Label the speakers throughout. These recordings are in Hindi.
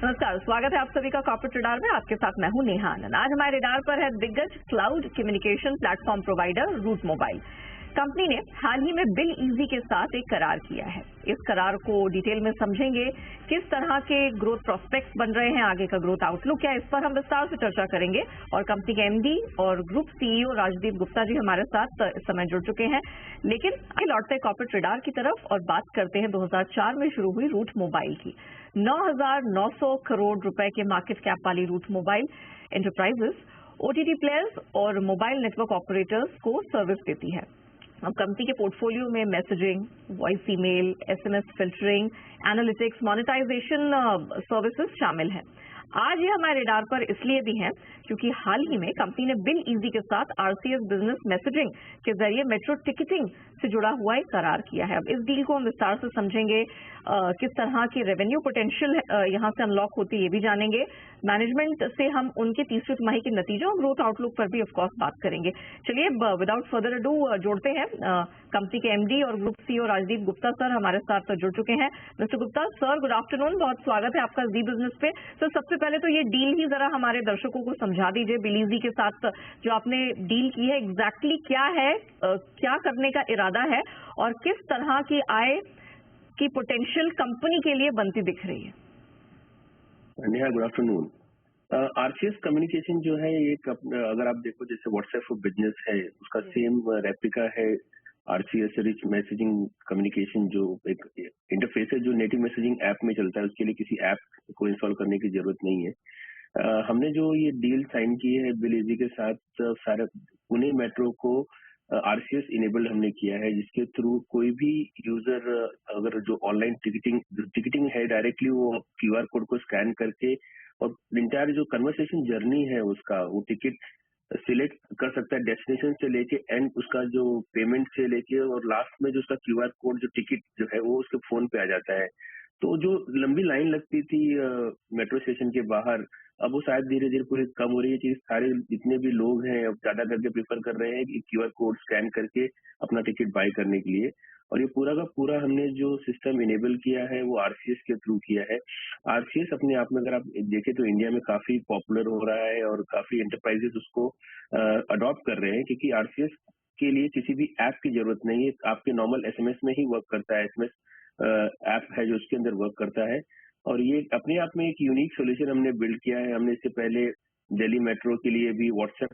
Speaker 1: नमस्कार, स्वागत है आप सभी का कॉर्पोरेट रडार में। आपके साथ मैं हूं नेहा आनंद। आज हमारे रडार पर है दिग्गज cloud communication platform provider Route Mobile. Company ने हाल ही में बिल इजी के साथ एक करार किया है। इस करार को डिटेल में समझेंगे, किस तरह के ग्रोथ प्रोस्पेक्ट्स बन रहे हैं, आगे का ग्रोथ आउटलुक क्या है, इस पर हम विस्तार से चर्चा करेंगे। और कंपनी के एमडी और ग्रुप सीईओ राजदीप गुप्ता जी हमारे साथ इस समय जुड़ चुके हैं। लेकिन आगे लौटते हैं कॉर्पोरेट रडार की तरफ और बात करते हैं 2004 में शुरू हुई रूट मोबाइल की। 9,900 करोड़ रुपए के मार्केट कैप वाली Route Mobile enterprises OTT players और मोबाइल नेटवर्क ऑपरेटर्स को सर्विस देती है। अब कंपनी के पोर्टफोलियो में messaging, voice email, SMS filtering, analytics, monetisation services शामिल हैं। आज ये हमारे रडार पर इसलिए भी हैं क्योंकि हाल ही में कंपनी ने बिल इजी के साथ आरसीएस बिजनेस मैसेजिंग के जरिए मेट्रो टिकटिंग से जुड़ा हुआ एक करार किया है। अब इस डील को हम विस्तार से समझेंगे, किस तरह की रेवेन्यू पोटेंशियल यहां से अनलॉक होती है ये भी जानेंगे। मैनेजमेंट से हम उनके तीसरी तिमाही के नतीजों और ग्रोथ आउटलुक पर भी ऑफकोर्स बात करेंगे। चलिए विदाउट फर्दर अडू जोड़ते हैं कंपनी के एमडी और group CEO Rajdeep Gupta sir हमारे साथ जुड़ चुके हैं। Mister Gupta sir, good afternoon, बहुत स्वागत है आपका जी बिजनेस पे। सर, सबसे पहले तो ये डील ही जरा हमारे दर्शकों को समझा दीजिए। बिल इजी के साथ जो आपने डील की है एग्जैक्टली क्या है, क्या करने का इरादा है और किस तरह की आय की पोटेंशियल कंपनी के लिए बनती दिख रही है?
Speaker 2: Neha, good afternoon. RCS communication जो है एक अगर आप देखो जैसे व्हाट्सएप फॉर बिजनेस है, उसका सेम रेप्लिका है आरसीएस रिच मैसेजिंग कम्युनिकेशन, जो एक इंटरफेस है जो नेटिव मैसेजिंग ऐप में चलता है। उसके लिए किसी ऐप को इंस्टॉल करने की जरूरत नहीं है। हमने जो ये डील साइन की है बिल इजी के साथ, सारा पुणे मेट्रो को आरसीएस इनेबल्ड हमने किया है, जिसके थ्रू कोई भी यूजर अगर जो ऑनलाइन टिकटिंग है डायरेक्टली वो क्यूआर कोड को स्कैन करके और इंटायर जो कन्वर्सेशन जर्नी है उसका वो टिकट सिलेक्ट कर सकता है, डेस्टिनेशन से लेके एंड उसका जो पेमेंट से लेके और लास्ट में जो उसका क्यूआर कोड जो टिकट जो है वो उसके फोन पे आ जाता है। तो जो लंबी लाइन लगती थी मेट्रो स्टेशन के बाहर, अब वो शायद धीरे धीरे पूरी कम हो रही है। चीज सारे जितने भी लोग हैं अब ज्यादा करके प्रेफर कर रहे हैं कि क्यूआर कोड स्कैन करके अपना टिकट बाय करने के लिए। और ये पूरा का पूरा हमने जो सिस्टम इनेबल किया है वो आरसीएस के थ्रू किया है। आरसीएस अपने आप में अगर आप देखें तो इंडिया में काफी पॉपुलर हो रहा है और काफी एंटरप्राइजेस उसको अडॉप्ट कर रहे हैं, क्योंकि आरसीएस के लिए किसी भी ऐप की जरूरत नहीं है। आपके नॉर्मल एसएमएस में ही वर्क करता है, एसएमएस ऐप है जो उसके अंदर वर्क करता है। और ये अपने आप में एक यूनिक सोल्यूशन हमने बिल्ड किया है। हमने इससे पहले दिल्ली मेट्रो के लिए भी व्हाट्सएप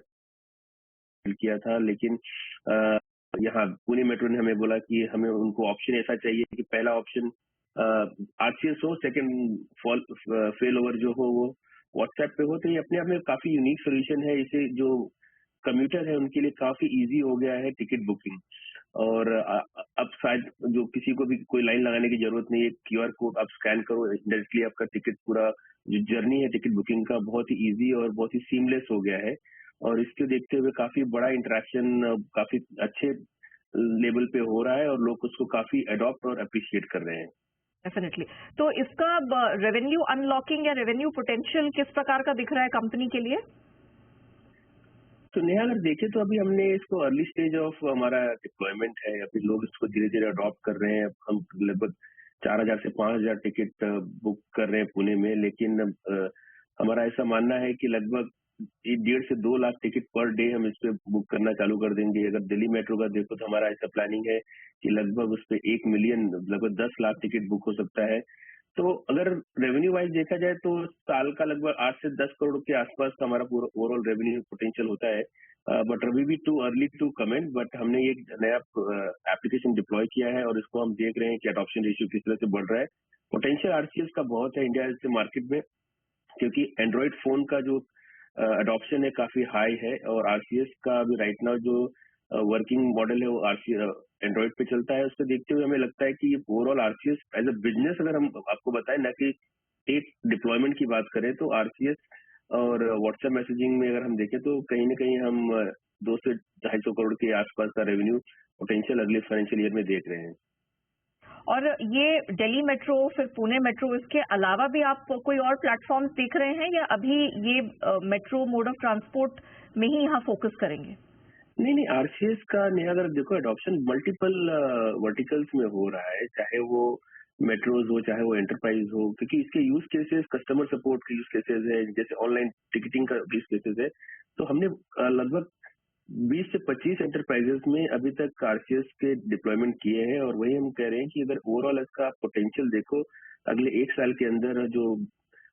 Speaker 2: बिल्ड किया था, लेकिन यहाँ पुणे मेट्रो ने हमें बोला कि हमें उनको ऑप्शन ऐसा चाहिए कि पहला ऑप्शन आरसीएस हो, सेकंड फेल ओवर जो हो वो व्हाट्सएप पे हो। तो ये अपने आप में काफी यूनिक सोल्यूशन है। इसे जो कम्यूटर है उनके लिए काफी इजी हो गया है टिकट बुकिंग। और अब शायद जो किसी को भी कोई लाइन लगाने की जरूरत नहीं है, क्यूआर कोड आप स्कैन करो डायरेक्टली आपका टिकट, पूरा जो जर्नी है टिकट बुकिंग का बहुत ही इजी और बहुत ही सीमलेस हो गया है। और इसको देखते हुए काफी बड़ा इंटरेक्शन काफी अच्छे लेवल पे हो रहा है और लोग उसको काफी अडॉप्ट और अप्रिशिएट कर रहे हैं।
Speaker 1: डेफिनेटली। तो इसका रेवेन्यू अनलॉकिंग या रेवेन्यू पोटेंशियल किस प्रकार का दिख रहा है कंपनी के लिए?
Speaker 2: तो नेहा, अगर देखें तो अभी हमने इसको अर्ली स्टेज ऑफ हमारा डिप्लॉयमेंट है। अभी लोग इसको धीरे धीरे अडॉप्ट कर रहे हैं। हम लगभग 4,000 से 5,000 टिकट बुक कर रहे हैं पुणे में, लेकिन हमारा ऐसा मानना है कि लगभग 1.5 से 2 लाख टिकट पर डे हम इस पे बुक करना चालू कर देंगे। अगर दिल्ली मेट्रो का देखो तो हमारा ऐसा प्लानिंग है कि लगभग उस पर 1 मिलियन लगभग 10 लाख टिकट बुक हो सकता है। तो अगर रेवेन्यू वाइज देखा जाए तो साल का लगभग 8 से 10 करोड़ के आसपास का हमारा पूरा ओवरऑल रेवेन्यू पोटेंशियल होता है। बट अभी भी too early to comment, but हमने एक नया एप्लीकेशन डिप्लॉय किया है और इसको हम देख रहे हैं कि अडॉप्शन रेशियो किस तरह से बढ़ रहा है। पोटेंशियल आरसीएस का बहुत है इंडिया से मार्केट में, क्योंकि एंड्रॉइड फोन का जो अडॉप्शन है काफी हाई है और आरसीएस का अभी राइट नाउ जो वर्किंग मॉडल है वो एंड्रॉइड पे चलता है। उसको देखते हुए हमें लगता है कि overall RCS as a business, अगर हम आपको बताएं ना कि एक डिप्लॉयमेंट की बात करें, तो आरसीएस और व्हाट्सएप मैसेजिंग में अगर हम देखें तो कहीं ना कहीं हम 2 से 250 करोड़ के आसपास का रेवेन्यू पोटेंशियल अगले फाइनेंशियल ईयर में देख रहे हैं।
Speaker 1: और ये दिल्ली मेट्रो, फिर पुणे मेट्रो, इसके अलावा भी आप कोई और प्लेटफॉर्म देख रहे हैं या अभी ये मेट्रो मोड ऑफ ट्रांसपोर्ट में ही यहाँ फोकस करेंगे?
Speaker 2: नहीं, आरसीएस का नहीं, अगर देखो अडॉप्शन मल्टीपल वर्टिकल्स में हो रहा है, चाहे वो मेट्रोज हो चाहे वो एंटरप्राइज हो, क्योंकि इसके यूज केसेस कस्टमर सपोर्ट के यूज केसेस है, जैसे ऑनलाइन टिकटिंग का यूज केसेस है। तो हमने लगभग 20 से 25 एंटरप्राइजेस में अभी तक आरसीएस के डिप्लॉयमेंट किए हैं, और वही हम कह रहे हैं कि अगर ओवरऑल इसका पोटेंशियल देखो, अगले 1 साल के अंदर जो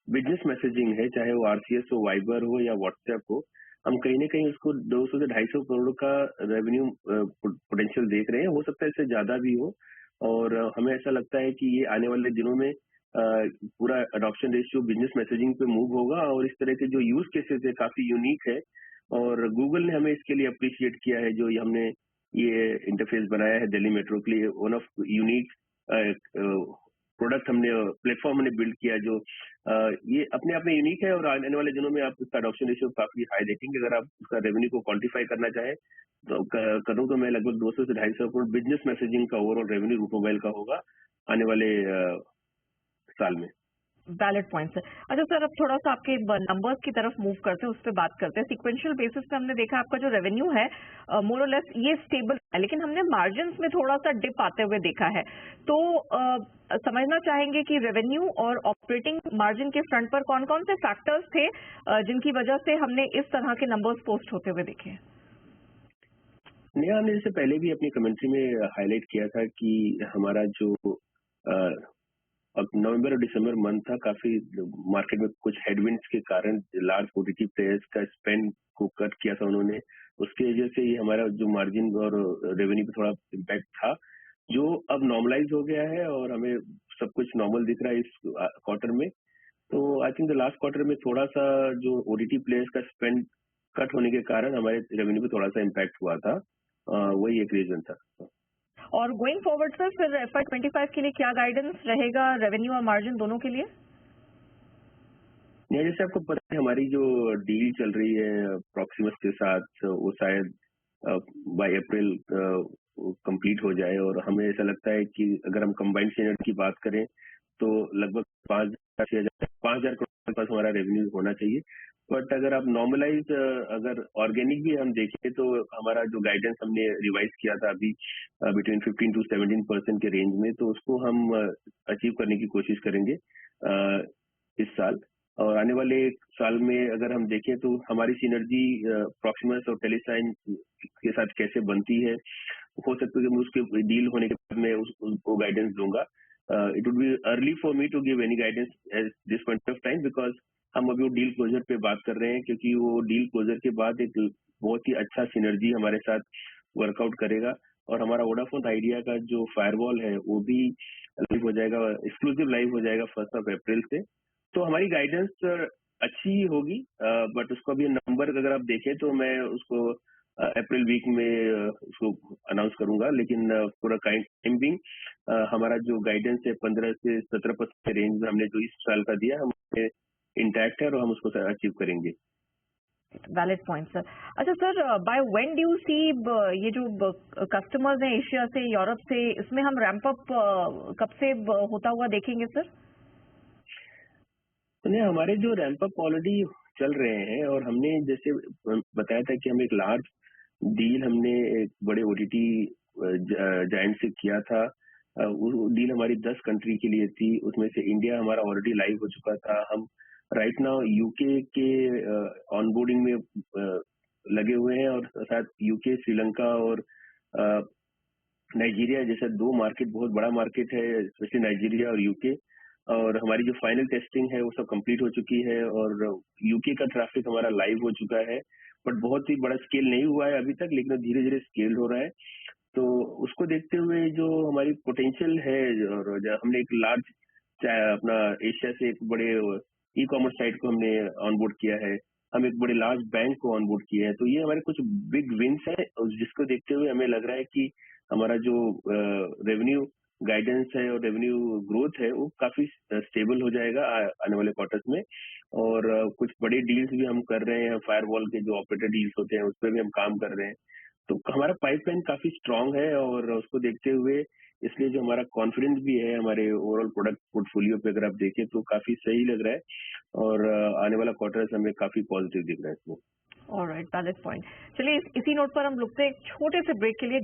Speaker 2: बिजनेस मैसेजिंग है, चाहे वो आरसीएस हो, वाइबर हो या व्हाट्सएप हो, हम कहीं ना कहीं उसको 200 से 250 करोड़ का रेवेन्यू पोटेंशियल देख रहे हैं। हो सकता है इससे ज्यादा भी हो, और हमें ऐसा लगता है कि ये आने वाले दिनों में पूरा अडॉप्शन रेशियो बिजनेस मैसेजिंग पे मूव होगा, और इस तरह के जो यूज केसेस है काफी यूनिक है, और गूगल ने हमें इसके लिए अप्रिशिएट किया है। जो हमने ये इंटरफेस बनाया है दिल्ली मेट्रो के लिए, वन ऑफ यूनिक प्रोडक्ट हमने प्लेटफॉर्म हमने बिल्ड किया, जो ये अपने आप में यूनिक है, और आने वाले दिनों में आप इसका अडॉप्शन रेशियो काफी हाई देखेंगे। अगर आप उसका रेवेन्यू को क्वांटिफाई करना चाहें तो करूँ तो मैं लगभग 200 से 250 करोड़ बिजनेस मैसेजिंग का ओवरऑल रेवेन्यू रूट मोबाइल का होगा आने वाले साल में।
Speaker 1: Valid point sir. अच्छा सर, अब थोड़ा सा आपके नंबर्स की तरफ मूव करते हैं, उस पर बात करते हैं। सिक्वेंशियल बेसिस पे हमने देखा आपका जो रेवेन्यू है मोर और लेस ये स्टेबल है, लेकिन हमने मार्जिन्स में थोड़ा सा डिप आते हुए देखा है। तो समझना चाहेंगे कि रेवेन्यू और ऑपरेटिंग मार्जिन के फ्रंट पर कौन कौन से फैक्टर्स थे जिनकी वजह से हमने इस तरह के नंबर्स पोस्ट होते हुए देखे हैं?
Speaker 2: नेहा, हमने इससे पहले भी अपनी कमेंट्री में हाईलाइट किया था कि हमारा जो अब नवंबर और दिसंबर मंथ था, काफी मार्केट में कुछ हेडविंड्स के कारण लार्ज ओटीटी प्लेयर्स का स्पेंड को कट किया था उन्होंने। उसकी वजह से ये हमारा जो मार्जिन और रेवेन्यू पे थोड़ा इम्पैक्ट था, जो अब नॉर्मलाइज हो गया है और हमें सब कुछ नॉर्मल दिख रहा है इस क्वार्टर में। तो I think the last quarter में थोड़ा सा जो ओटीटी प्लेयर्स का स्पेंड कट होने के कारण हमारे रेवेन्यू पे थोड़ा सा इम्पैक्ट हुआ था। वही एक रीजन था।
Speaker 1: और गोइंग फॉरवर्ड सर, फिर FY25 के लिए क्या गाइडेंस रहेगा रेवेन्यू और मार्जिन दोनों के लिए?
Speaker 2: नहीं, जैसे आपको पता है हमारी जो डील चल रही है प्रॉक्सिमस के साथ, वो शायद बाय अप्रैल कंप्लीट हो जाए, और हमें ऐसा लगता है कि अगर हम कंबाइंड सिनर्जी की बात करें तो लगभग 5,000 करोड़ के पास हमारा रेवेन्यू होना चाहिए। बट अगर आप नॉर्मलाइज अगर ऑर्गेनिक भी हम देखें तो हमारा जो गाइडेंस हमने रिवाइज किया था अभी बिटवीन 15 to 17% के रेंज में, तो उसको हम अचीव करने की कोशिश करेंगे इस साल। और आने वाले साल में अगर हम देखें तो हमारी सिनर्जी प्रॉक्सिमस और टेलीसाइन के साथ कैसे बनती है, हो सकता है कि मैं उसके डील होने के बाद मैं उसको गाइडेंस दूंगा। It would be early for me to give any guidance at this point of time, because हम अभी वो डील क्लोजर पे बात कर रहे हैं, क्योंकि वो डील क्लोजर के बाद एक बहुत ही अच्छा सिनर्जी हमारे साथ वर्कआउट करेगा, और हमारा वोडाफोन आइडिया का जो फायरवॉल है वो भी लाइव हो जाएगा, एक्सक्लूसिव लाइव हो जाएगा 1 अप्रैल से। तो हमारी गाइडेंस अच्छी होगी, बट उसको अभी नंबर अगर आप देखें तो मैं उसको अप्रैल वीक में उसको अनाउंस करूंगा, लेकिन पूरा टाइम बिंग हमारा जो गाइडेंस है 15 से 17% के रेंज में हमने जो इस साल का दिया हमें इंटैक्ट है, और हम उसको अचीव करेंगे।
Speaker 1: Valid point sir. अच्छा sir, by when do you see ये जो कस्टमर्स हैं एशिया से, यूरोप से, इसमें हम रैंप अप कब से होता हुआ देखेंगे सर?
Speaker 2: नहीं, हमारे जो रैंप अप ऑलरेडी चल रहे हैं, और हमने जैसे बताया था कि हम एक लार्ज डील हमने एक बड़े ओटीटी जायंट से किया था। वो डील हमारी 10 कंट्री के लिए थी, उसमें से इंडिया हमारा ऑलरेडी लाइव हो चुका था। हम राइट नाउ यूके के ऑनबोर्डिंग में लगे हुए हैं, और साथ यूके, श्रीलंका और नाइजीरिया जैसे 2 मार्केट, बहुत बड़ा मार्केट है, स्पेशली नाइजीरिया और यूके। और हमारी जो फाइनल टेस्टिंग है वो सब कंप्लीट हो चुकी है, और यूके का ट्रैफिक हमारा लाइव हो चुका है, बट बहुत ही बड़ा स्केल नहीं हुआ है अभी तक, लेकिन धीरे धीरे स्केल हो रहा है। तो उसको देखते हुए जो हमारी पोटेंशियल है, और हमने एक लार्ज अपना एशिया से एक बड़े ई कॉमर्स साइट को हमने ऑनबोर्ड किया है, हम एक बड़े लार्ज बैंक को ऑनबोर्ड किया है, तो ये हमारे कुछ बिग विंस है, जिसको देखते हुए हमें लग रहा है कि हमारा जो रेवेन्यू गाइडेंस है और रेवेन्यू ग्रोथ है वो काफी स्टेबल हो जाएगा आने वाले क्वार्टर्स में। और कुछ बड़ी डील्स भी हम कर रहे हैं, फायरवॉल के जो ऑपरेटर डील्स होते हैं उस पर भी हम काम कर रहे हैं। तो हमारा पाइपलाइन काफी स्ट्रांग है, और उसको देखते हुए इसलिए जो हमारा कॉन्फिडेंस भी है हमारे ओवरऑल प्रोडक्ट पोर्टफोलियो पे अगर आप देखें तो काफी सही लग रहा है, और आने वाला क्वार्टर्स हमें काफी पॉजिटिव दिख रहा है इसमें।
Speaker 1: Alright, valid point. चलिए इसी नोट पर हम रुकते हैं एक छोटे से ब्रेक के लिए।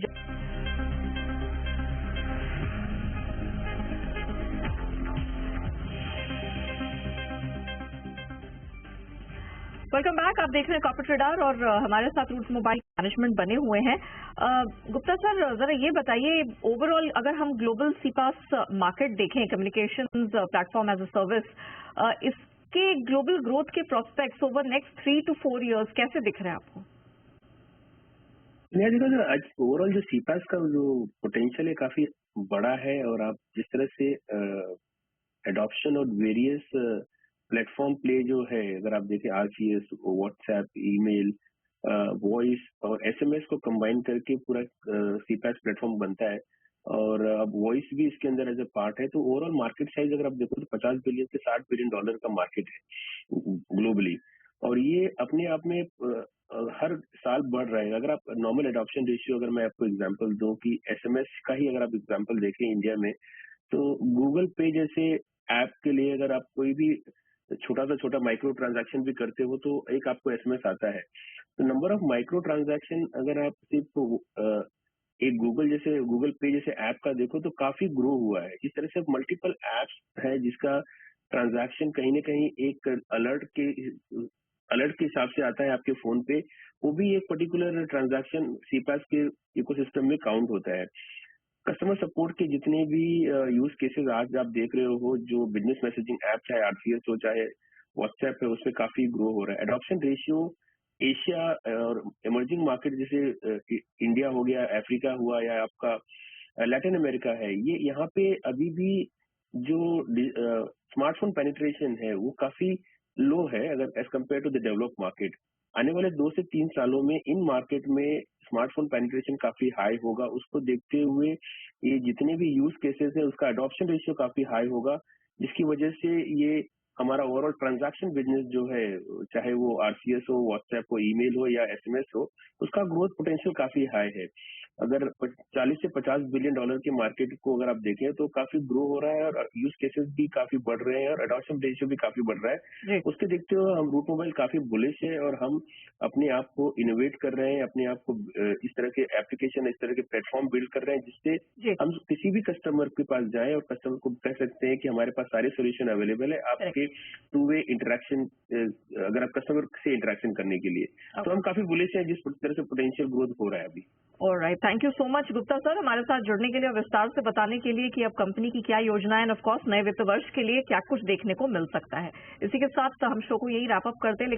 Speaker 1: Welcome back. आप देख रहे हैं कॉर्पोरेट रडार और हमारे साथ रूट्स मोबाइल मैनेजमेंट बने हुए हैं। गुप्ता सर, जरा ये बताइए, ओवरऑल अगर हम ग्लोबल सीपास मार्केट देखें, communications platform as a service, इसके ग्लोबल ग्रोथ के prospects over next 3 to 4 years कैसे दिख रहे हैं आपको?
Speaker 2: देखो जो आज ओवरऑल जो सीपास का जो पोटेंशियल है काफी बड़ा है, और आप जिस तरह से एडॉप्शन और वेरियस प्लेटफॉर्म प्ले जो है, अगर आप देखें आरसीएस, व्हाट्सएप, ईमेल, वॉइस और एसएमएस को कंबाइन करके पूरा सीपास प्लेटफॉर्म बनता है, और अब वॉइस भी इसके अंदर एज ए पार्ट है। तो ओवरऑल मार्केट साइज अगर आप देखो तो 50 बिलियन से 60 बिलियन डॉलर का मार्केट है ग्लोबली, और ये अपने आप में हर साल बढ़ रहा है। अगर आप नॉर्मल एडॉप्शन रेशियो, अगर मैं आपको एग्जांपल दूं कि एसएमएस का ही अगर आप एग्जांपल देखें इंडिया में, तो गूगल पे जैसे ऐप के लिए अगर आप कोई भी छोटा से छोटा माइक्रो ट्रांजैक्शन भी करते हो तो एक आपको एसएमएस आता है। तो नंबर ऑफ माइक्रो ट्रांजैक्शन अगर आप सिर्फ एक गूगल पे जैसे ऐप का देखो तो काफी ग्रो हुआ है। इस तरह से मल्टीपल एप्स है जिसका ट्रांजैक्शन कहीं ना कहीं एक अलर्ट के हिसाब से आता है आपके फोन पे, वो भी एक पर्टिकुलर ट्रांजैक्शन सीपास के इकोसिस्टम में काउंट होता है। कस्टमर सपोर्ट के जितने भी यूज केसेस आज आप देख रहे हो, जो बिजनेस मैसेजिंग ऐप चाहे आरसीएस हो चाहे व्हाट्सएप है, उसमें काफी ग्रो हो रहा है। एडॉप्शन रेशियो एशिया और इमर्जिंग मार्केट जैसे इंडिया हो गया, अफ्रीका हुआ, या आपका लैटिन अमेरिका है, ये यहाँ पे अभी भी जो स्मार्टफोन पेनिट्रेशन है वो काफी लो है अगर as compared to the develop market. आने वाले 2 से 3 सालों में इन मार्केट में स्मार्टफोन पेनिट्रेशन काफी हाई होगा। उसको देखते हुए ये जितने भी यूज केसेस है उसका अडॉप्शन रेशियो काफी हाई होगा, जिसकी वजह से ये हमारा ओवरऑल ट्रांजैक्शन बिजनेस जो है, चाहे वो आरसीएस हो, व्हाट्सएप हो, ईमेल हो या एसएमएस हो, उसका ग्रोथ पोटेंशियल काफी हाई है। अगर 40 से 50 बिलियन डॉलर के मार्केट को अगर आप देखें तो काफी ग्रो हो रहा है, और यूज केसेस भी काफी बढ़ रहे हैं, और अडॉप्शन रेशियो भी काफी बढ़ रहा है। उसके देखते हुए हम रूट मोबाइल काफी बुलिश है, और हम अपने आप को इनोवेट कर रहे हैं, अपने आप को इस तरह के एप्लीकेशन, इस तरह के प्लेटफॉर्म बिल्ड कर रहे हैं जिससे हम किसी भी कस्टमर के पास जाएं और कस्टमर को कह सकते हैं कि हमारे पास सारे सोल्यूशन अवेलेबल है आपके टू वे इंटरेक्शन, अगर आप कस्टमर से इंटरेक्शन करने के लिए। तो हम काफी बुलिश हैं जिस तरह से पोटेंशियल ग्रोथ हो रहा है अभी।
Speaker 1: Alright, thank you so much Gupta sir, हमारे साथ जुड़ने के लिए और विस्तार से बताने के लिए कि अब कंपनी की क्या योजनाएं, ऑफ कोर्स नए वित्त वर्ष के लिए क्या कुछ देखने को मिल सकता है। इसी के साथ हम शो को यही रैप अप करते हैं।